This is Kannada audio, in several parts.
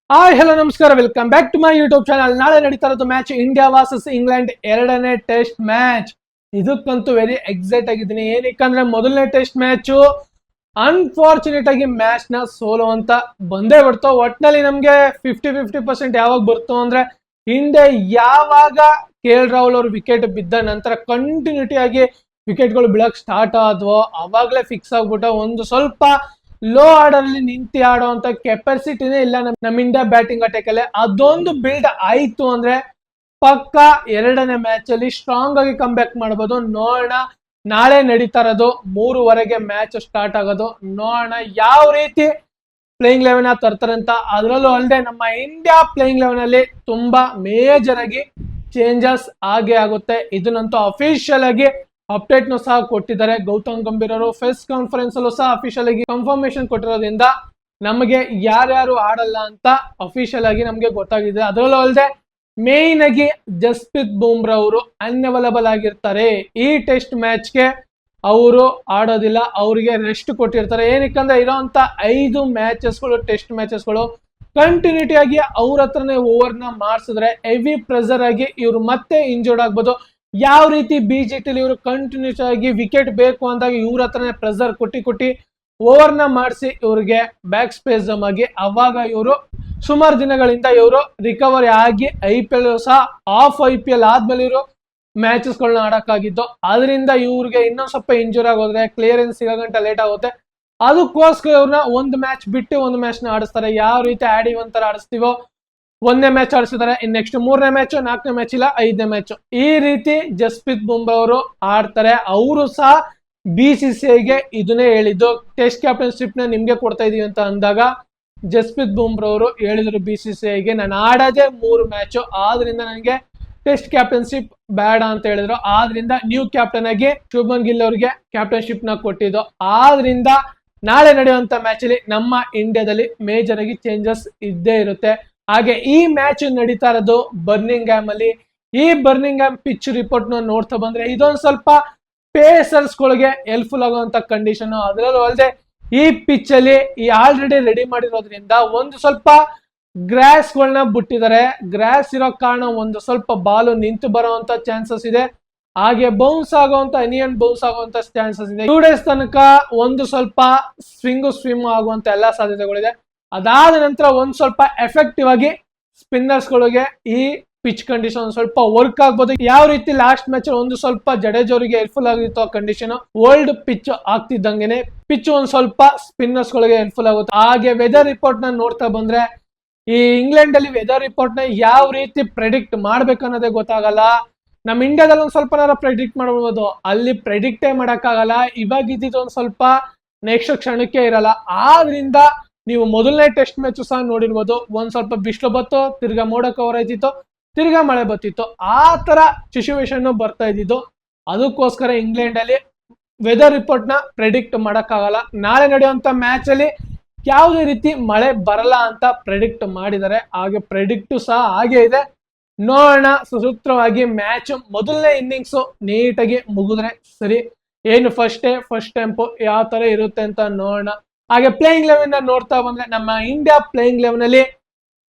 ಹಾಯ್ ಹಲೋ ನಮಸ್ಕಾರ, welcome back to my YouTube channel. ನಾಳೆ ನಡೀತಾ ಇರೋದು ಮ್ಯಾಚ್ ಇಂಡಿಯಾ ವರ್ಸಸ್ ಇಂಗ್ಲೆಂಡ್ ಎರಡನೇ ಟೆಸ್ಟ್ ಮ್ಯಾಚ್. ಇದಕ್ಕಂತೂ ವೆರಿ ಎಕ್ಸೈಟ್ ಆಗಿದ್ದೀನಿ. ಏನಕ್ಕಂದ್ರೆ ಮೊದಲನೇ ಟೆಸ್ಟ್ ಮ್ಯಾಚ್ ಅನ್ಫಾರ್ಚುನೇಟ್ ಆಗಿ ಮ್ಯಾಚ್ ನ ಸೋಲು ಅಂತ ಬಂದೇ ಬಿಡ್ತು. ಒಟ್ನಲ್ಲಿ ನಮ್ಗೆ 50% ಯಾವಾಗ ಬರ್ತು ಅಂದ್ರೆ ಹಿಂದೆ ಯಾವಾಗ KL ರಾಹುಲ್ ಅವರು ವಿಕೆಟ್ ಬಿದ್ದ ನಂತರ ಕಂಟಿನ್ಯೂಟಿ ಆಗಿ ವಿಕೆಟ್ ಗಳು ಬೀಳಕ್ ಸ್ಟಾರ್ಟ್ ಆದ್ವೋ ಅವಾಗ್ಲೇ ಫಿಕ್ಸ್ ಆಗ್ಬಿಟ್ಟು ಒಂದು ಸ್ವಲ್ಪ ಲೋ ಆರ್ಡರ್ ಅಲ್ಲಿ ನಿಂತಿ ಆಡುವಂತ ಕೆಪಾಸಿಟಿನೇ ಇಲ್ಲ ನಮ್ ಇಂಡಿಯಾ ಬ್ಯಾಟಿಂಗ್ ಅಟ್ಯಾಕ್ ಅಲ್ಲಿ. ಅದೊಂದು ಬಿಲ್ಡ್ ಆಯ್ತು ಅಂದ್ರೆ ಪಕ್ಕ ಎರಡನೇ ಮ್ಯಾಚ್ ಅಲ್ಲಿ ಸ್ಟ್ರಾಂಗ್ ಆಗಿ ಕಮ್ ಬ್ಯಾಕ್ ಮಾಡಬಹುದು. ನೋಡೋಣ, ನಾಳೆ ನಡೀತಾ ಇರೋದು 3:15 ಮ್ಯಾಚ್ ಸ್ಟಾರ್ಟ್ ಆಗೋದು. ನೋಡೋಣ ಯಾವ ರೀತಿ ಪ್ಲೇಯಿಂಗ್ ಲೆವೆನ್ ತರ್ತಾರೆ ಅಂತ. ಅದರಲ್ಲೂ ಅಲ್ಲದೆ ನಮ್ಮ ಇಂಡಿಯಾ ಪ್ಲೇಯಿಂಗ್ ಲೆವೆನ್ ಅಲ್ಲಿ ತುಂಬಾ ಮೇಜರ್ ಆಗಿ ಚೇಂಜಸ್ ಆಗೇ ಆಗುತ್ತೆ. ಇದನ್ನಂತೂ ಅಫಿಷಿಯಲ್ ಆಗಿ ಅಪ್ಡೇಟ್ ನು ಸಹ ಕೊಟ್ಟಿದ್ದಾರೆ. ಗೌತಮ್ ಗಂಭೀರ್ ಅವರು ಫೆಸ್ ಕಾನ್ಫರೆನ್ಸ್ ಅಲ್ಲೂ ಸಹ ಅಫಿಷಿಯಲ್ ಆಗಿ ಕನ್ಫರ್ಮೇಶನ್ ಕೊಟ್ಟಿರೋದ್ರಿಂದ ನಮಗೆ ಯಾರ್ಯಾರು ಆಡಲ್ಲ ಅಂತ ಅಫಿಷಿಯಲ್ ಆಗಿ ನಮ್ಗೆ ಗೊತ್ತಾಗಿದೆ. ಅದರಲ್ಲೂ ಅಲ್ಲದೆ ಮೇನ್ ಆಗಿ ಜಸ್ಪ್ರೀತ್ ಬುಮ್ರಾ ಅವರು ಅನ್ಅವೈಲಬಲ್ ಆಗಿರ್ತಾರೆ. ಈ ಟೆಸ್ಟ್ ಮ್ಯಾಚ್ಗೆ ಅವರು ಆಡೋದಿಲ್ಲ, ಅವರಿಗೆ ರೆಸ್ಟ್ ಕೊಟ್ಟಿರ್ತಾರೆ. ಏನಕ್ಕಂದ್ರೆ ಇರೋಂತ 5 ಮ್ಯಾಚಸ್ಗಳು ಟೆಸ್ಟ್ ಮ್ಯಾಚಸ್ಗಳು ಕಂಟಿನ್ಯೂಟಿ ಆಗಿ ಅವ್ರ ಹತ್ರನೇ ಓವರ್ ನ ಮಾಡಿಸಿದ್ರೆ ಹೆವಿ ಪ್ರೆಸರ್ ಆಗಿ ಇವ್ರು ಮತ್ತೆ ಇಂಜರ್ಡ್ ಆಗ್ಬೋದು. ಯಾವ ರೀತಿ BGT ಇವರು ಕಂಟಿನ್ಯೂಸ್ ಆಗಿ ವಿಕೆಟ್ ಬೇಕು ಅಂದಾಗ ಇವ್ರ ಹತ್ರನೇ ಪ್ರೆಸರ್ ಕೊಟ್ಟಿ ಓವರ್ ನ ಮಾಡಿಸಿ ಇವ್ರಿಗೆ ಬ್ಯಾಕ್ ಸ್ಪೇಸ್ ಆಗಿ ಅವಾಗ ಇವರು ಸುಮಾರು ದಿನಗಳಿಂದ ಇವರು ರಿಕವರಿ ಆಗಿ IPL ಸಹ IPL ಆದ್ಮೇಲೆ ಇವರು ಮ್ಯಾಚಸ್ ಗಳನ್ನ ಆಡಕ್ಕಾಗಿದ್ದು. ಅದರಿಂದ ಇವ್ರಿಗೆ ಇನ್ನೊಂದ್ ಸ್ವಲ್ಪ ಇಂಜೂರ್ ಆಗೋದ್ರೆ ಕ್ಲಿಯರೆನ್ಸ್ ಸಿಗಂಟ ಲೇಟ್ ಆಗುತ್ತೆ. ಅದಕ್ಕೋಸ್ಕರ ಇವ್ರನ್ನ ಒಂದು ಮ್ಯಾಚ್ ಬಿಟ್ಟು ಒಂದು ಮ್ಯಾಚ್ ನ ಆಡಿಸ್ತಾರೆ. ಯಾವ ರೀತಿ ಆಡಿ ಒಂಥರ ಆಡಿಸ್ತೀವೋ ಒಂದನೇ ಮ್ಯಾಚ್ ಆಡಿಸಿದ್ದಾರೆ, ನೆಕ್ಸ್ಟ್ 3ನೇ ಮ್ಯಾಚ್, 4ನೇ ಮ್ಯಾಚ್ ಇಲ್ಲ 5ನೇ ಮ್ಯಾಚ್. ಈ ರೀತಿ ಜಸ್ಪ್ರೀತ್ ಬುಮ್ರಾ ಅವರು ಆಡ್ತಾರೆ. ಅವರು ಸಹ BCCIಗೆ ಇದನ್ನೇ ಹೇಳಿದ್ದು. ಟೆಸ್ಟ್ ಕ್ಯಾಪ್ಟನ್ಶಿಪ್ ನ ನಿಮ್ಗೆ ಕೊಡ್ತಾ ಇದೀವಿ ಅಂತ ಅಂದಾಗ ಜಸ್ಪ್ರೀತ್ ಬುಮ್ರಾ ಅವರು ಹೇಳಿದ್ರು BCCIಗೆ, ನಾನು ಆಡೋದೇ 3 ಮ್ಯಾಚ್, ಆದ್ರಿಂದ ನನಗೆ ಟೆಸ್ಟ್ ಕ್ಯಾಪ್ಟನ್ಶಿಪ್ ಬೇಡ ಅಂತ ಹೇಳಿದ್ರು. ಆದ್ರಿಂದ ನ್ಯೂ ಕ್ಯಾಪ್ಟನ್ ಆಗಿ ಶುಭ್ಮನ್ ಗಿಲ್ ಅವರಿಗೆ ಕ್ಯಾಪ್ಟನ್ಶಿಪ್ ನ ಕೊಟ್ಟಿದ್ದು. ಆದ್ರಿಂದ ನಾಳೆ ನಡೆಯುವಂತ ಮ್ಯಾಚ್ ಅಲ್ಲಿ ನಮ್ಮ ಇಂಡಿಯಾದಲ್ಲಿ ಮೇಜರ್ ಆಗಿ ಚೇಂಜಸ್ ಇದ್ದೇ ಇರುತ್ತೆ. ಹಾಗೆ ಈ ಮ್ಯಾಚ್ ನಡೀತಾ ಇರೋದು ಬರ್ನಿಂಗ್ಹ್ಯಾಮ್ ಅಲ್ಲಿ. ಈ ಬರ್ನಿಂಗ್ಹ್ಯಾಮ್ ಪಿಚ್ ರಿಪೋರ್ಟ್ ನ ನೋಡ್ತಾ ಬಂದ್ರೆ ಇದೊಂದು ಸ್ವಲ್ಪ ಪೇಸರ್ಸ್ ಗಳಿಗೆ ಹೆಲ್ಪ್ಫುಲ್ ಆಗುವಂತ ಕಂಡೀಷನ್. ಅದರಲ್ಲೂ ಅಲ್ಲದೆ ಈ ಪಿಚ್ ಅಲ್ಲಿ ಈ ಆಲ್ರೆಡಿ ರೆಡಿ ಮಾಡಿರೋದ್ರಿಂದ ಒಂದು ಸ್ವಲ್ಪ ಗ್ರಾಸ್ ಗಳನ್ನ ಬಿಟ್ಟಿದ್ದಾರೆ. ಗ್ರಾಸ್ ಇರೋ ಕಾರಣ ಒಂದು ಸ್ವಲ್ಪ ಬಾಲು ನಿಂತು ಬರುವಂತ ಚಾನ್ಸಸ್ ಇದೆ. ಹಾಗೆ ಬೌನ್ಸ್ ಆಗುವಂತ ಎನಿಯನ್ ಬೌನ್ಸ್ ಆಗುವಂತ ಚಾನ್ಸಸ್ ಇದೆ. 2 ಡೇಸ್ ತನಕ ಒಂದು ಸ್ವಲ್ಪ ಸ್ವಿಮ್ ಆಗುವಂತ ಎಲ್ಲಾ ಸಾಧ್ಯತೆಗಳಿದೆ. ಅದಾದ ನಂತರ ಒಂದ್ ಸ್ವಲ್ಪ ಎಫೆಕ್ಟಿವ್ ಆಗಿ ಸ್ಪಿನ್ನರ್ಸ್ ಗಳಿಗೆ ಈ ಪಿಚ್ ಕಂಡೀಷನ್ ಸ್ವಲ್ಪ ವರ್ಕ್ ಆಗ್ಬೋದು. ಯಾವ ರೀತಿ ಲಾಸ್ಟ್ ಮ್ಯಾಚ್ ಒಂದು ಸ್ವಲ್ಪ ಜಡೇಜ್ ಹೆಲ್ಪ್ಫುಲ್ ಆಗಿತ್ತು ಆ ಕಂಡೀಷನ್, ಓಲ್ಡ್ ಪಿಚ್ ಆಗ್ತಿದ್ದಂಗೆನೆ ಪಿಚ್ ಒಂದ್ ಸ್ವಲ್ಪ ಸ್ಪಿನ್ನರ್ಸ್ ಗಳಿಗೆ ಹೆಲ್ಪ್ಫುಲ್ ಆಗುತ್ತೆ. ಹಾಗೆ ವೆದರ್ ರಿಪೋರ್ಟ್ ನ ನೋಡ್ತಾ ಬಂದ್ರೆ ಈ ಇಂಗ್ಲೆಂಡ್ ಅಲ್ಲಿ ವೆದರ್ ರಿಪೋರ್ಟ್ ನ ಯಾವ ರೀತಿ ಪ್ರೆಡಿಕ್ಟ್ ಮಾಡ್ಬೇಕು ಅನ್ನೋದೇ ಗೊತ್ತಾಗಲ್ಲ. ನಮ್ ಇಂಡಿಯಾದಲ್ಲಿ ಒಂದ್ ಸ್ವಲ್ಪ ಪ್ರೆಡಿಕ್ಟ್ ಮಾಡಬಹುದು, ಅಲ್ಲಿ ಪ್ರೆಡಿಕ್ಟೇ ಮಾಡಕ್ಕಾಗಲ್ಲ. ಇವಾಗ ಇದ್ದಿದ್ದು ಒಂದ್ ಸ್ವಲ್ಪ ನೆಕ್ಸ್ಟ್ ಕ್ಷಣಕ್ಕೆ ಇರಲ್ಲ. ಆದ್ರಿಂದ ನೀವು ಮೊದಲನೇ ಟೆಸ್ಟ್ ಮ್ಯಾಚ್ ಸಹ ನೋಡಿರ್ಬೋದು, ಒಂದ್ ಸ್ವಲ್ಪ ಬಿಸಿಲು ಬತ್ತು, ತಿರ್ಗಾ ಮೋಡ ಕವರ್ ಆಯ್ತಿತ್ತು, ತಿರ್ಗಾ ಮಳೆ ಬತ್ತಿತ್ತು, ಆ ತರ ಸಿಚುವೇಶನ್ ಬರ್ತಾ ಇದ್ದಿದ್ದು. ಅದಕ್ಕೋಸ್ಕರ ಇಂಗ್ಲೆಂಡ್ ಅಲ್ಲಿ ವೆದರ್ ರಿಪೋರ್ಟ್ ನ ಪ್ರೆಡಿಕ್ಟ್ ಮಾಡಕ್ಕಾಗಲ್ಲ. ನಾಳೆ ನಡೆಯುವಂತ ಮ್ಯಾಚ್ ಅಲ್ಲಿ ಯಾವುದೇ ರೀತಿ ಮಳೆ ಬರಲ್ಲ ಅಂತ ಪ್ರೆಡಿಕ್ಟ್ ಮಾಡಿದ್ದಾರೆ. ಹಾಗೆ ಪ್ರೆಡಿಕ್ಟ್ ಸಹ ಹಾಗೆ ಇದೆ. ನೋಡೋಣ, ಸುಸೂತ್ರವಾಗಿ ಮ್ಯಾಚ್ ಮೊದಲನೇ ಇನ್ನಿಂಗ್ಸ್ ನೀಟಾಗಿ ಮುಗಿದ್ರೆ ಸರಿ. ಏನು ಫಸ್ಟ್ ಟೆಂಪೋ ಯಾವ ತರ ಇರುತ್ತೆ ಅಂತ ನೋಡೋಣ. ಹಾಗೆ ಪ್ಲೇಯಿಂಗ್ ಲೆವೆನ್ ನೋಡ್ತಾ ಬಂದ್ರೆ ನಮ್ಮ ಇಂಡಿಯಾ ಪ್ಲೇಯಿಂಗ್ ಲೆವೆನ್ ಅಲ್ಲಿ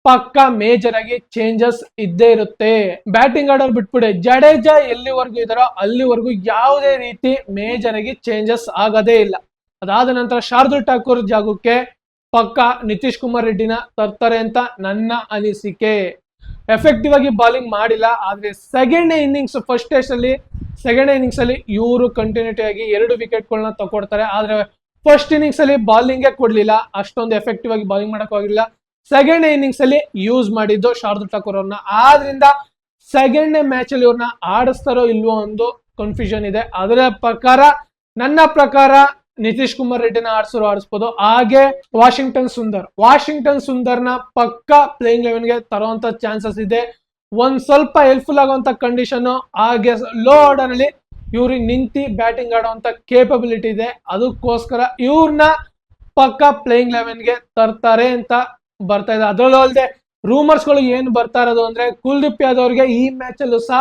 ಪಕ್ಕ ಮೇಜರ್ ಆಗಿ ಚೇಂಜಸ್ ಇದ್ದೇ ಇರುತ್ತೆ. ಬ್ಯಾಟಿಂಗ್ ಆರ್ಡರ್ ಬಿಟ್ಬಿಡಿ, ಜಡೇಜಾ ಎಲ್ಲಿವರೆಗೂ ಇದಾರೋ ಅಲ್ಲಿವರೆಗೂ ಯಾವುದೇ ರೀತಿ ಮೇಜರ್ ಆಗಿ ಚೇಂಜಸ್ ಆಗದೇ ಇಲ್ಲ. ಅದಾದ ನಂತರ ಶಾರ್ದುಲ್ ಠಾಕೂರ್ ಜಾಗಕ್ಕೆ ಪಕ್ಕ ನಿತೀಶ್ ಕುಮಾರ್ ರೆಡ್ಡಿನ ತರ್ತಾರೆ ಅಂತ ನನ್ನ ಅನಿಸಿಕೆ. ಎಫೆಕ್ಟಿವ್ ಆಗಿ ಬಾಲಿಂಗ್ ಮಾಡಿಲ್ಲ, ಆದ್ರೆ ಸೆಕೆಂಡ್ ಇನ್ನಿಂಗ್ಸ್ ಫಸ್ಟ್ ಟೆಸ್ಟ್ ಅಲ್ಲಿ ಸೆಕೆಂಡ್ ಇನ್ನಿಂಗ್ಸ್ ಅಲ್ಲಿ ಇವರು ಕಂಟಿನ್ಯೂಟಿ ಆಗಿ 2 ವಿಕೆಟ್ ಗಳನ್ನ ತಗೊಡ್ತಾರೆ. ಆದ್ರೆ ಫಸ್ಟ್ ಇನ್ನಿಂಗ್ಸ್ ಅಲ್ಲಿ ಬಾಲಿಂಗೇ ಕೊಡ್ಲಿಲ್ಲ, ಅಷ್ಟೊಂದು ಎಫೆಕ್ಟಿವ್ ಆಗಿ ಬಾಲಿಂಗ್ ಮಾಡಕ್ ಹೋಗಿಲ್ಲ. ಸೆಕೆಂಡ್ ಇನ್ನಿಂಗ್ಸ್ ಅಲ್ಲಿ ಯೂಸ್ ಮಾಡಿದ್ದು ಶಾರ್ದುಲ್ ಠಾಕೂರ್ ಅವ್ರನ್ನ. ಆದ್ರಿಂದ ಸೆಕೆಂಡ್ ಮ್ಯಾಚ್ ಅಲ್ಲಿ ಇವ್ರನ್ನ ಆಡಿಸ್ತಾರೋ ಇಲ್ವೋ ಒಂದು ಕನ್ಫ್ಯೂಷನ್ ಇದೆ. ಅದರ ಪ್ರಕಾರ ನನ್ನ ಪ್ರಕಾರ ನಿತೀಶ್ ಕುಮಾರ್ ರೆಡ್ಡಿನ ಆಡಿಸ್ಬೋದು. ಹಾಗೆ ವಾಷಿಂಗ್ಟನ್ ಸುಂದರ್ನ ಪಕ್ಕ ಪ್ಲೇಯಿಂಗ್ ಲೆವೆನ್ ಗೆ ತರುವಂತ ಚಾನ್ಸಸ್ ಇದೆ. ಒಂದ್ ಸ್ವಲ್ಪ ಹೆಲ್ಪ್ಫುಲ್ ಆಗುವಂತ ಕಂಡೀಷನ್. ಹಾಗೆ ಲೋ ಆರ್ಡರ್ ಅಲ್ಲಿ ಇವ್ರಿಗೆ ನಿಂತಿ ಬ್ಯಾಟಿಂಗ್ ಆಡುವಂತ ಕೇಪಬಿಲಿಟಿ ಇದೆ. ಅದಕ್ಕೋಸ್ಕರ ಇವ್ರನ್ನ ಪಕ್ಕ ಪ್ಲೇಯಿಂಗ್ ಲೆವೆನ್ ಗೆ ತರ್ತಾರೆ ಅಂತ ಬರ್ತಾ ಇದೆ. ಅದರಲ್ಲೂ ಅಲ್ಲದೆ ರೂಮರ್ಸ್ ಗಳು ಏನ್ ಬರ್ತಾ ಇರೋದು ಅಂದ್ರೆ ಕುಲ್ದೀಪ್ ಯಾದವ್ ಅವ್ರಿಗೆ ಈ ಮ್ಯಾಚ್ ಅಲ್ಲೂ ಸಹ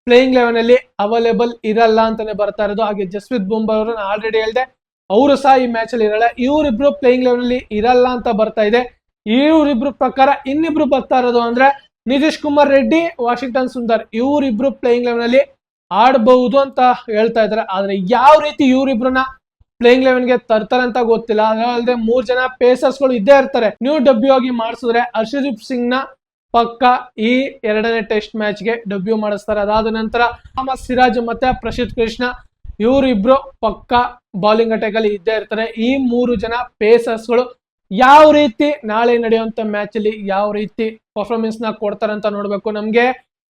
ಪ್ಲೇಯಿಂಗ್ ಲೆವೆನ್ ಅಲ್ಲಿ ಅವೈಲೇಬಲ್ ಇರಲ್ಲ ಅಂತಾನೆ ಬರ್ತಾ ಇರೋದು. ಹಾಗೆ ಜಸ್ಪ್ರೀತ್ ಬುಮ್ರಾ ಅವರು ಆಲ್ರೆಡಿ ಹೇಳಿದೆ, ಅವರು ಸಹ ಈ ಮ್ಯಾಚ್ ಅಲ್ಲಿ ಇರಲ್ಲ. ಇವರಿಬ್ರು ಪ್ಲೇಯಿಂಗ್ ಲೆವೆನ್ ಅಲ್ಲಿ ಇರಲ್ಲ ಅಂತ ಬರ್ತಾ ಇದೆ. ಇವರಿಬ್ರು ಪ್ರಕಾರ ಇನ್ನಿಬ್ರು ಬರ್ತಾ ಇರೋದು ಅಂದ್ರೆ ನಿತೀಶ್ ಕುಮಾರ್ ರೆಡ್ಡಿ, ವಾಷಿಂಗ್ಟನ್ ಸುಂದರ್, ಇವರಿಬ್ರು ಪ್ಲೇಯಿಂಗ್ ಲೆವೆನ್ ಅಲ್ಲಿ ಆಡಬಹುದು ಅಂತ ಹೇಳ್ತಾ ಇದಾರೆ. ಆದ್ರೆ ಯಾವ ರೀತಿ ಇವರಿಬ್ರನ್ನ ಪ್ಲೇಯಿಂಗ್ ಲೆವೆನ್ ಗೆ ತರ್ತಾರೆ ಅಂತ ಗೊತ್ತಿಲ್ಲ. ಅದಲ್ಲದೆ 3 ಜನ ಪೇಸರ್ಸ್ ಗಳು ಇದ್ದೇ ಇರ್ತಾರೆ. ನ್ಯೂ ಡಬ್ಲ್ಯೂ ಆಗಿ ಮಾಡಿಸಿದ್ರೆ ಹರ್ಷದೀಪ್ ಸಿಂಗ್ ನ ಪಕ್ಕ ಈ 2ನೇ ಟೆಸ್ಟ್ ಮ್ಯಾಚ್ ಗೆ ಡಬ್ಲ್ಯೂ ಮಾಡಿಸ್ತಾರೆ. ಅದಾದ ನಂತರ ಮೊಹಮ್ಮದ್ ಸಿರಾಜ್ ಮತ್ತೆ ಪ್ರಸಿದ್ಧ ಕೃಷ್ಣ ಇವರಿಬ್ರು ಪಕ್ಕ ಬೌಲಿಂಗ್ ಅಟ್ಯಾಕ್ ಅಲ್ಲಿ ಇದ್ದೇ ಇರ್ತಾರೆ. ಈ 3 ಜನ ಪೇಸರ್ಸ್ ಗಳು ಯಾವ ರೀತಿ ನಾಳೆ ನಡೆಯುವಂತ ಮ್ಯಾಚ್ ಅಲ್ಲಿ ಯಾವ ರೀತಿ ಪರ್ಫಾರ್ಮೆನ್ಸ್ ನ ಕೊಡ್ತಾರೆ ಅಂತ ನೋಡ್ಬೇಕು. ನಮ್ಗೆ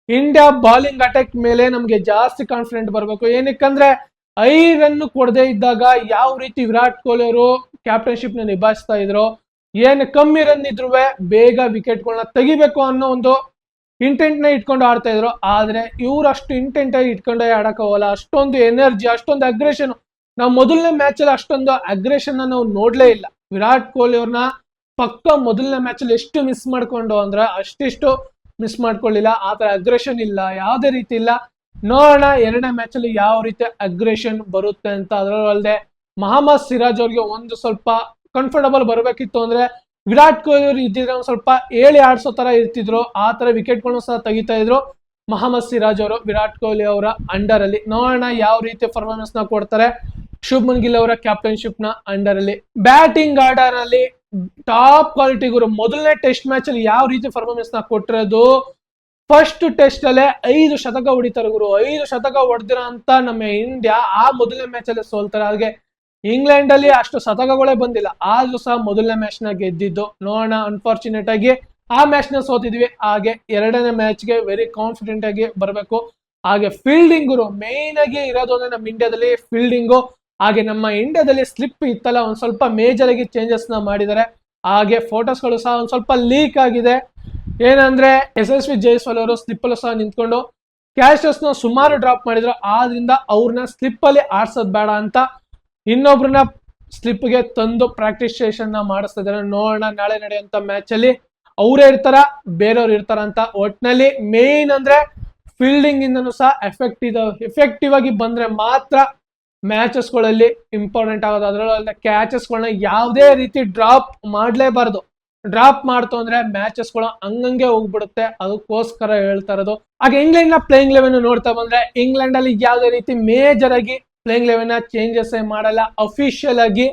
ಇಂಡಿಯಾ ಬೌಲಿಂಗ್ ಅಟ್ಯಾಕ್ ಮೇಲೆ ನಮ್ಗೆ ಜಾಸ್ತಿ ಕಾನ್ಫಿಡೆಂಟ್ ಬರ್ಬೇಕು. ಏನಕ್ಕಂದ್ರೆ 5 ರನ್ ಕೊಡದೆ ಇದ್ದಾಗ ಯಾವ ರೀತಿ ವಿರಾಟ್ ಕೊಹ್ಲಿ ಅವರು ಕ್ಯಾಪ್ಟನ್ಶಿಪ್ ನ ನಿಭಾಯಿಸ್ತಾ ಇದ್ರು, ಏನ್ ಕಮ್ಮಿ ರನ್ ಇದ್ರು ಬೇಗ ವಿಕೆಟ್ ಗಳನ್ನ ತೆಗಿಬೇಕು ಅನ್ನೋ ಒಂದು ಇಂಟೆಂಟ್ ನ ಇಟ್ಕೊಂಡು ಆಡ್ತಾ ಇದ್ರು. ಆದ್ರೆ ಇವ್ರು ಅಷ್ಟು ಇಂಟೆಂಟ್ ಆಗಿ ಇಟ್ಕೊಂಡೇ ಆಡಕ್ ಹೋಗಲ್ಲ. ಅಷ್ಟೊಂದು ಎನರ್ಜಿ, ಅಷ್ಟೊಂದು ಅಗ್ರೆಷನ್, ನಾವು ಮೊದಲನೇ ಮ್ಯಾಚ್ ಅಲ್ಲಿ ಅಷ್ಟೊಂದು ಅಗ್ರೆಷನ್ ನಾವು ನೋಡ್ಲೇ ಇಲ್ಲ. ವಿರಾಟ್ ಕೊಹ್ಲಿ ಅವ್ರನ್ನ ಪಕ್ಕ ಮೊದಲನೇ ಮ್ಯಾಚ್ ಅಲ್ಲಿ ಎಷ್ಟು ಮಿಸ್ ಮಾಡ್ಕೊಂಡು ಅಂದ್ರೆ ಅಷ್ಟಿಷ್ಟು ಮಿಸ್ ಮಾಡ್ಕೊಳ್ಳಿಲ್ಲ. ಆತರ ಅಗ್ರೆಷನ್ ಇಲ್ಲ, ಯಾವುದೇ ರೀತಿ ಇಲ್ಲ. ನೋಡೋಣ 2ನೇ ಮ್ಯಾಚ್ ಅಲ್ಲಿ ಯಾವ ರೀತಿ ಅಗ್ರೆಷನ್ ಬರುತ್ತೆ ಅಂತ. ಅದರಲ್ಲದೆ ಮೊಹಮ್ಮದ್ ಸಿರಾಜ್ ಅವ್ರಿಗೆ ಒಂದು ಸ್ವಲ್ಪ ಕಂಫರ್ಟಬಲ್ ಬರಬೇಕಿತ್ತು ಅಂದ್ರೆ ವಿರಾಟ್ ಕೊಹ್ಲಿ ಅವರು ಇದ್ದಿದ್ರೆ ಒಂದು ಸ್ವಲ್ಪ ಹೇಳಿ ಆಡ್ಸೋ ತರ ಇರ್ತಿದ್ರು. ಆ ತರ ವಿಕೆಟ್ ಗಳನ್ನು ಸಹ ತೆಗಿತಾ ಇದ್ರು ಮೊಹಮ್ಮದ್ ಸಿರಾಜ್ ಅವರು ವಿರಾಟ್ ಕೊಹ್ಲಿ ಅವರ ಅಂಡರ್ ಅಲ್ಲಿ. ನೋಡೋಣ ಯಾವ ರೀತಿ ಪರ್ಫಾರ್ಮೆನ್ಸ್ ನ ಕೊಡ್ತಾರೆ ಶುಭ್ಮನ್ ಗಿಲ್ ಅವರ ಕ್ಯಾಪ್ಟನ್ಶಿಪ್ ನ ಅಂಡರ್ ಅಲ್ಲಿ. ಬ್ಯಾಟಿಂಗ್ ಆರ್ಡರ್ ಅಲ್ಲಿ ಟಾಪ್ ಕ್ವಾಲಿಟಿ ಗುರು. ಮೊದಲನೇ ಟೆಸ್ಟ್ ಮ್ಯಾಚ್ ಅಲ್ಲಿ ಯಾವ ರೀತಿ ಪರ್ಫಾರ್ಮೆನ್ಸ್ ನ ಕೊಟ್ಟಿರೋದು, ಫಸ್ಟ್ ಟೆಸ್ಟ್ ಅಲ್ಲೇ 5 ಶತಕ ಹೊಡಿತಾರೆ ಗುರು. 5 ಶತಕ ಹೊಡೆದಿರೋ ಅಂತ ನಮ್ಮ ಇಂಡಿಯಾ ಆ ಮೊದಲನೇ ಮ್ಯಾಚ್ ಅಲ್ಲಿ ಸೋಲ್ತಾರೆ. ಹಾಗೆ ಇಂಗ್ಲೆಂಡ್ ಅಲ್ಲಿ ಅಷ್ಟು ಶತಕಗಳೇ ಬಂದಿಲ್ಲ, ಆದ್ರೂ ಸಹ ಮೊದಲನೇ ಮ್ಯಾಚ್ ನ ಗೆದ್ದಿದ್ದು. ನೋಡೋಣ, ಅನ್ಫಾರ್ಚುನೇಟ್ ಆಗಿ ಆ ಮ್ಯಾಚ್ ನ ಸೋತಿದ್ವಿ. ಹಾಗೆ 2ನೇ ಮ್ಯಾಚ್ ಗೆ ವೆರಿ ಕಾನ್ಫಿಡೆಂಟ್ ಆಗಿ ಬರಬೇಕು. ಹಾಗೆ ಫೀಲ್ಡಿಂಗ್ ಗುರು ಮೇನ್ ಆಗಿ ಇರೋದು ಅಂದ್ರೆ ನಮ್ಮ ಇಂಡಿಯಾದಲ್ಲಿ ಫೀಲ್ಡಿಂಗು. ಹಾಗೆ ನಮ್ಮ ಇಂಡಿಯಾದಲ್ಲಿ ಸ್ಲಿಪ್ ಇತ್ತಲ್ಲ, ಒಂದ್ ಸ್ವಲ್ಪ ಮೇಜರ್ ಆಗಿ ಚೇಂಜಸ್ ನ ಮಾಡಿದ್ದಾರೆ. ಹಾಗೆ ಫೋಟೋಸ್ ಗಳು ಸಹ ಒಂದ್ ಸ್ವಲ್ಪ ಲೀಕ್ ಆಗಿದೆ. ಏನಂದ್ರೆ ಯಶಸ್ವಿ ಜೈಸ್ವಾಲ್ ಅವರು ಸ್ಲಿಪ್ ಅಲ್ಲೂ ಸಹ ನಿಂತ್ಕೊಂಡು ಕ್ಯಾಶಸ್ ನ ಸುಮಾರು ಡ್ರಾಪ್ ಮಾಡಿದ್ರು. ಆದ್ರಿಂದ ಅವ್ರನ್ನ ಸ್ಲಿಪ್ ಅಲ್ಲಿ ಆಡ್ಸೋದ್ ಬೇಡ ಅಂತ ಇನ್ನೊಬ್ರನ್ನ ಸ್ಲಿಪ್ ಗೆ ತಂದು ಪ್ರಾಕ್ಟೀಸ್ ಸೆಷನ್ ನ ಮಾಡಿಸ್ತಾ ಇದ್ದಾರೆ. ನೋಡೋಣ ನಾಳೆ ನಡೆಯುವಂತ ಮ್ಯಾಚ್ ಅಲ್ಲಿ ಅವರೇ ಇರ್ತಾರ ಬೇರೆಯವ್ರು ಇರ್ತಾರ ಅಂತ. ಒಟ್ನಲ್ಲಿ ಮೇನ್ ಅಂದ್ರೆ ಫೀಲ್ಡಿಂಗ್ ಇಂದನೂ ಸಹ ಎಫೆಕ್ಟಿವ್ ಆಗಿ ಬಂದ್ರೆ ಮಾತ್ರ ಮ್ಯಾಚಸ್ ಗಳಲ್ಲಿ ಇಂಪಾರ್ಟೆಂಟ್ ಆಗೋದು. ಅದರಲ್ಲ ಕ್ಯಾಚಸ್ ಗಳನ್ನ ಯಾವುದೇ ರೀತಿ ಡ್ರಾಪ್ ಮಾಡ್ಲೇಬಾರ್ದು. ಡ್ರಾಪ್ ಮಾಡ್ತು ಅಂದ್ರೆ ಮ್ಯಾಚಸ್ ಗಳು ಹಂಗಂಗೆ ಹೋಗ್ಬಿಡುತ್ತೆ. ಅದಕ್ಕೋಸ್ಕರ ಹೇಳ್ತಾ ಇರೋದು. ಹಾಗೆ ಇಂಗ್ಲೆಂಡ್ ನ ಪ್ಲೇಯಿಂಗ್ ಲೆವೆನ್ ನೋಡ್ತಾ ಬಂದ್ರೆ ಇಂಗ್ಲೆಂಡ್ ಅಲ್ಲಿ ಯಾವುದೇ ರೀತಿ ಮೇಜರ್ ಆಗಿ ಪ್ಲೇಯಿಂಗ್ ಲೆವೆನ್ ನ ಚೇಂಜಸ್ ಮಾಡಲ್ಲ. ಅಫಿಷಿಯಲ್ ಆಗಿ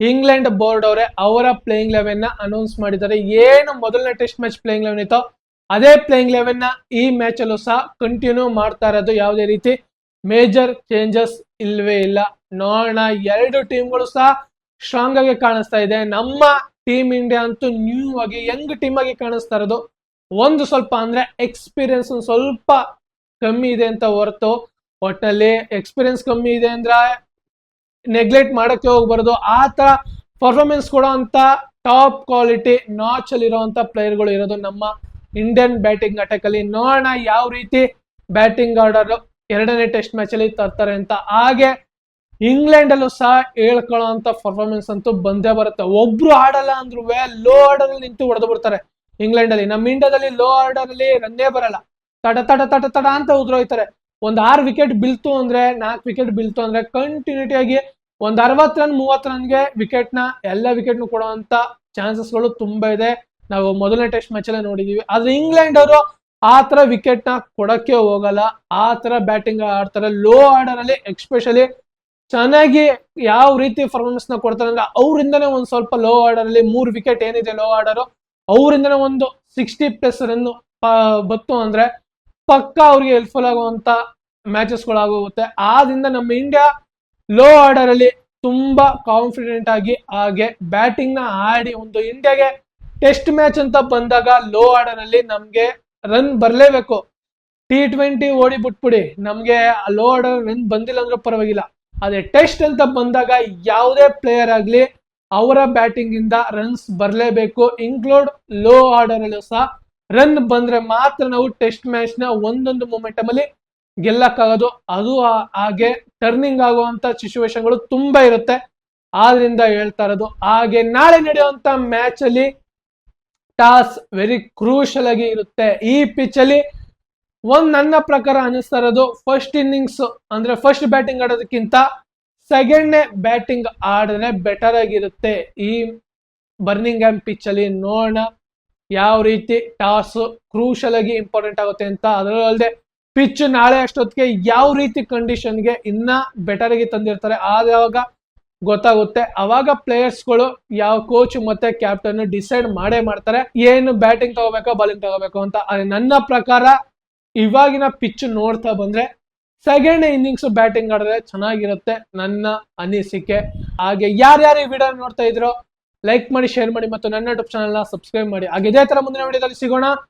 ಇಂಗ್ಲೆಂಡ್ ಬೋರ್ಡ್ ಅವರೇ ಅವರ ಪ್ಲೇಯಿಂಗ್ ಲೆವೆನ್ ನ ಅನೌನ್ಸ್ ಮಾಡಿದ್ದಾರೆ. ಏನು ಮೊದಲನೇ ಟೆಸ್ಟ್ ಮ್ಯಾಚ್ ಪ್ಲೇಯಿಂಗ್ ಲೆವೆನ್ ಇತ್ತು ಅದೇ ಪ್ಲೇಯಿಂಗ್ ಲೆವೆನ್ ನ ಈ ಮ್ಯಾಚ್ ಅಲ್ಲೂ ಸಹ ಕಂಟಿನ್ಯೂ ಮಾಡ್ತಾ ಇರೋದು. ಯಾವುದೇ ರೀತಿ ಮೇಜರ್ ಚೇಂಜಸ್ ಇಲ್ವೇ ಇಲ್ಲ. ನೋಡೋಣ, 2 ಟೀಮ್ಗಳು ಸಹ ಸ್ಟ್ರಾಂಗ್ ಆಗಿ ಕಾಣಿಸ್ತಾ ಇದೆ. ನಮ್ಮ ಟೀಮ್ ಇಂಡಿಯಾ ಅಂತೂ ನ್ಯೂ ಆಗಿ ಯಂಗ್ ಟೀಮ್ ಆಗಿ ಕಾಣಿಸ್ತಾ ಇರೋದು. ಒಂದು ಸ್ವಲ್ಪ ಅಂದ್ರೆ ಎಕ್ಸ್ಪೀರಿಯನ್ಸ್ ಸ್ವಲ್ಪ ಕಮ್ಮಿ ಇದೆ ಅಂತ ಹೊರತು, ಒಟ್ಟಿನಲ್ಲಿ ಎಕ್ಸ್ಪೀರಿಯನ್ಸ್ ಕಮ್ಮಿ ಇದೆ ಅಂದ್ರೆ ನೆಗ್ಲೆಕ್ಟ್ ಮಾಡಕ್ಕೆ ಹೋಗ್ಬಾರ್ದು. ಆ ತರ ಪರ್ಫಾರ್ಮೆನ್ಸ್ ಕೊಡೋ ಅಂತ ಟಾಪ್ ಕ್ವಾಲಿಟಿ ನಾಚ್ ಅಲ್ಲಿ ಇರುವಂತ ಪ್ಲೇಯರ್ಗಳು ಇರೋದು ನಮ್ಮ ಇಂಡಿಯನ್ ಬ್ಯಾಟಿಂಗ್ ಅಟ್ಯಾಕ್ ಅಲ್ಲಿ. ನೋಡೋಣ ಯಾವ ರೀತಿ ಬ್ಯಾಟಿಂಗ್ ಆರ್ಡರ್ 2ನೇ ಟೆಸ್ಟ್ ಮ್ಯಾಚ್ ಅಲ್ಲಿ ತರ್ತಾರೆ ಅಂತ. ಹಾಗೆ ಇಂಗ್ಲೆಂಡ್ ಅಲ್ಲೂ ಸಹ ಹೇಳ್ಕೊಳ್ಳೋ ಅಂತ ಪರ್ಫಾರ್ಮೆನ್ಸ್ ಅಂತೂ ಬಂದೇ ಬರುತ್ತೆ. ಒಬ್ರು ಆಡಲ್ಲ ಅಂದ್ರೂ ಲೋ ಆರ್ಡರ್ ಅಲ್ಲಿ ನಿಂತು ಹೊಡೆದು ಬಿಡ್ತಾರೆ ಇಂಗ್ಲೆಂಡ್ ಅಲ್ಲಿ. ನಮ್ಮ ಇಂಡಿಯಾದಲ್ಲಿ ಲೋ ಆರ್ಡರ್ ಅಲ್ಲಿ ರನ್ನೇ ಬರಲ್ಲ, ತಡ ತಡ ತಡ ತಡ ಅಂತ ಉದ್ರೋಯ್ತಾರೆ. ಒಂದ್ 6 ವಿಕೆಟ್ ಬೀಳ್ತು ಅಂದ್ರೆ 4 ವಿಕೆಟ್ ಬೀಳ್ತು ಅಂದ್ರೆ ಕಂಟಿನ್ಯೂಟಿ ಆಗಿ ಒಂದ್ 60 ರನ್ 30 ರನ್ಗೆ ವಿಕೆಟ್ ನ ಎಲ್ಲ ವಿಕೆಟ್ ಕೊಡುವಂತ ಚಾನ್ಸಸ್ ಗಳು ತುಂಬಾ ಇದೆ. ನಾವು ಮೊದಲನೇ ಟೆಸ್ಟ್ ಮ್ಯಾಚ್ ಅಲ್ಲೇ ನೋಡಿದೀವಿ. ಆದ್ರೆ ಇಂಗ್ಲೆಂಡ್ ಅವರು ಆ ತರ ವಿಕೆಟ್ ನ ಕೊಡಕ್ಕೆ ಹೋಗಲ್ಲ, ಆ ತರ ಬ್ಯಾಟಿಂಗ್ ಆಡ್ತಾರೆ. ಲೋ ಆರ್ಡರ್ ಅಲ್ಲಿ ಎಕ್ಸ್ಪೆಷಲಿ ಚೆನ್ನಾಗಿ ಯಾವ ರೀತಿ ಪರ್ಫಾರ್ಮೆನ್ಸ್ ನ ಕೊಡ್ತಾರೆ ಅಂದ್ರೆ ಅವರಿಂದನೇ ಒಂದ್ ಸ್ವಲ್ಪ ಲೋ ಆರ್ಡರ್ ಅಲ್ಲಿ 3 ವಿಕೆಟ್ ಏನಿದೆ ಲೋ ಆರ್ಡರ್ ಅವರಿಂದನೇ ಒಂದು 60+ ರನ್ ಬತ್ತು ಅಂದ್ರೆ ಪಕ್ಕ ಅವ್ರಿಗೆ ಹೆಲ್ಪ್ಫುಲ್ ಆಗುವಂತ ಮ್ಯಾಚಸ್ ಗಳಾಗೋಗುತ್ತೆ. ಆದ್ರಿಂದ ನಮ್ಮ ಇಂಡಿಯಾ ಲೋ ಆರ್ಡರ್ ಅಲ್ಲಿ ತುಂಬಾ ಕಾನ್ಫಿಡೆಂಟ್ ಆಗಿ ಹಾಗೆ ಬ್ಯಾಟಿಂಗ್ ನ ಆಡಿ ಒಂದು ಇಂಡಿಯಾಗೆ ಟೆಸ್ಟ್ ಮ್ಯಾಚ್ ಅಂತ ಬಂದಾಗ ಲೋ ಆರ್ಡರ್ ಅಲ್ಲಿ ನಮ್ಗೆ ರನ್ ಬರ್ಲೇಬೇಕು. T20 ಓಡಿ ಬಿಟ್ಬಿಡಿ, ನಮ್ಗೆ ಲೋ ಆರ್ಡರ್ ರನ್ ಬಂದಿಲ್ಲ ಅಂದ್ರೆ ಪರವಾಗಿಲ್ಲ. ಅದೇ ಟೆಸ್ಟ್ ಅಂತ ಬಂದಾಗ ಯಾವುದೇ ಪ್ಲೇಯರ್ ಆಗ್ಲಿ ಅವರ ಬ್ಯಾಟಿಂಗ್ ಇಂದ ರನ್ಸ್ ಬರ್ಲೇಬೇಕು. ಇನ್ಕ್ಲೂಡ್ ಲೋ ಆರ್ಡರ್ ಅಲ್ಲೂ ಸಹ ರನ್ ಬಂದ್ರೆ ಮಾತ್ರ ನಾವು ಟೆಸ್ಟ್ ಮ್ಯಾಚ್ ನ ಒಂದೊಂದು ಮೊಮೆಂಟಮ್ ಅಲ್ಲಿ ಗೆಲ್ಲಕ್ಕಾಗೋದು. ಅದು ಹಾಗೆ ಟರ್ನಿಂಗ್ ಆಗುವಂತ ಸಿಚುವೇಶನ್ ಗಳು ತುಂಬಾ ಇರುತ್ತೆ. ಆದ್ರಿಂದ ಹೇಳ್ತಾ ಇರೋದು. ಹಾಗೆ ನಾಳೆ ನಡೆಯುವಂತ ಮ್ಯಾಚ್ ಅಲ್ಲಿ ಟಾಸ್ ವೆರಿ ಕ್ರೂಷಲ್ ಆಗಿ ಇರುತ್ತೆ. ಈ ಪಿಚ್ ಅಲ್ಲಿ ನನ್ನ ಪ್ರಕಾರ ಅನಿಸ್ತಾ ಇರೋದು ಫಸ್ಟ್ ಇನ್ನಿಂಗ್ಸ್ ಅಂದ್ರೆ ಫಸ್ಟ್ ಬ್ಯಾಟಿಂಗ್ ಆಡೋದಕ್ಕಿಂತ ಸೆಕೆಂಡ್ ಬ್ಯಾಟಿಂಗ್ ಆಡಿದ್ರೆ ಬೆಟರ್ ಆಗಿರುತ್ತೆ. ಈ ಬರ್ನಿಂಗ್ಹ್ಯಾಮ್ ಪಿಚ್ ಅಲ್ಲಿ ನೋಡೋಣ ಯಾವ ರೀತಿ ಟಾಸ್ ಕ್ರೂಷಲ್ ಆಗಿ ಇಂಪಾರ್ಟೆಂಟ್ ಆಗುತ್ತೆ ಅಂತ. ಅದರಲ್ಲದೆ ಪಿಚ್ ನಾಳೆ ಅಷ್ಟೊತ್ತಿಗೆ ಯಾವ ರೀತಿ ಕಂಡೀಷನ್ಗೆ ಇನ್ನ ಬೆಟರ್ ಆಗಿ ತಂದಿರ್ತಾರೆ ಆವಾಗ ಗೊತ್ತಾಗುತ್ತೆ. ಅವಾಗ ಪ್ಲೇಯರ್ಸ್ಗಳು ಯಾವ ಕೋಚ್ ಮತ್ತೆ ಕ್ಯಾಪ್ಟನ್ ಡಿಸೈಡ್ ಮಾಡೇ ಮಾಡ್ತಾರೆ ಏನು ಬ್ಯಾಟಿಂಗ್ ತಗೋಬೇಕೋ ಬಾಲಿಂಗ್ ತಗೋಬೇಕು ಅಂತ. ನನ್ನ ಪ್ರಕಾರ ಇವಾಗಿನ ಪಿಚ್ ನೋಡ್ತಾ ಬಂದ್ರೆ ಸೆಕೆಂಡ್ ಇನ್ನಿಂಗ್ಸ್ ಬ್ಯಾಟಿಂಗ್ ಆಡಿದ್ರೆ ಚೆನ್ನಾಗಿರುತ್ತೆ ನನ್ನ ಅನಿಸಿಕೆ. ಹಾಗೆ ಯಾರ್ಯಾರು ಈ ವಿಡಿಯೋ ನೋಡ್ತಾ ಇದ್ರು ಲೈಕ್ ಮಾಡಿ, ಶೇರ್ ಮಾಡಿ ಮತ್ತು ನನ್ನ ಯೂಟ್ಯೂಬ್ ಚಾನಲ್ ನ ಸಬ್ಸ್ಕ್ರೈಬ್ ಮಾಡಿ. ಹಾಗೆ ಇದೇ ತರ ಮುಂದಿನ ವಿಡಿಯೋದಲ್ಲಿ ಸಿಗೋಣ.